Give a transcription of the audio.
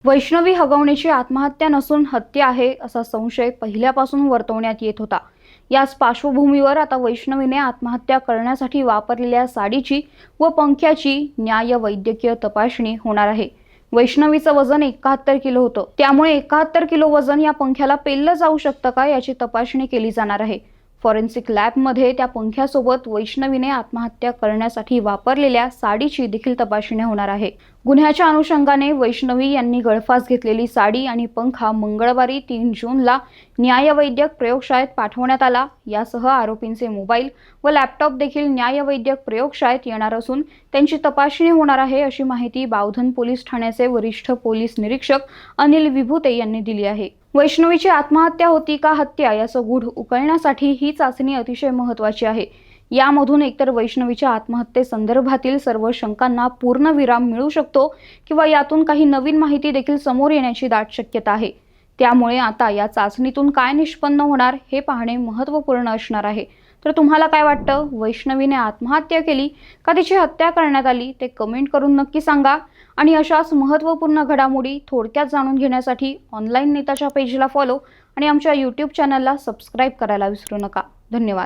वैष्णवी हगवण्याची आत्महत्या नसून हत्या आहे असा संशय पहिल्यापासून वर्तवण्यात येत होता। याच पार्श्वभूमीवर आता वैष्णवीने आत्महत्या करण्यासाठी वापरलेल्या साडीची व पंख्याची न्याय वैद्यकीय तपासणी होणार आहे। वैष्णवीचं वजन 71 किलो होतं, त्यामुळे 71 किलो वजन या पंख्याला पेललं जाऊ शकतं का याची तपासणी केली जाणार आहे। फॉरेन्सिक लॅबमध्ये त्या पंख्यासोबत वैष्णवीने आत्महत्या करण्यासाठी वापरलेल्या साडीची देखील तपासणी होणार आहे। गुन्ह्याच्या अनुषंगाने वैष्णवी यांनी गळफास घेतलेली साडी आणि पंखा मंगळवारी 3 जूनला न्यायवैद्यक प्रयोगशाळेत पाठवण्यात आला। यासह आरोपींचे मोबाईल व लॅपटॉप देखील न्यायवैद्यक प्रयोगशाळेत येणार असून त्यांची तपासणी होणार आहे, अशी माहिती बावधन पोलीस ठाण्याचे वरिष्ठ पोलीस निरीक्षक अनिल विभूते यांनी दिली आहे। वैष्णवीची आत्महत्या होती का हत्या याचं गूढ उकलण्यासाठी ही चाचणी अतिशय महत्त्वाची आहे। यामधून एकतर वैष्णवीच्या आत्महत्येसंदर्भातील सर्व शंकांना पूर्णविराम मिळू शकतो किंवा यातून काही नवीन माहिती देखील समोर येण्याची दाट शक्यता आहे। त्यामुळे आता या चाचणीतून काय निष्पन्न होणार हे पाहणे महत्त्वपूर्ण असणार आहे। तर तुम्हाला काय वाटतं, वैष्णवीने आत्महत्या केली का तिची हत्या करण्यात आली ते कमेंट करून नक्की सांगा। आणि अशाच महत्त्वपूर्ण घडामोडी थोडक्यात जाणून घेण्यासाठी ऑनलाईन नेताच्या पेजला फॉलो आणि आमच्या YouTube चॅनलला सबस्क्राईब करायला विसरू नका। धन्यवाद।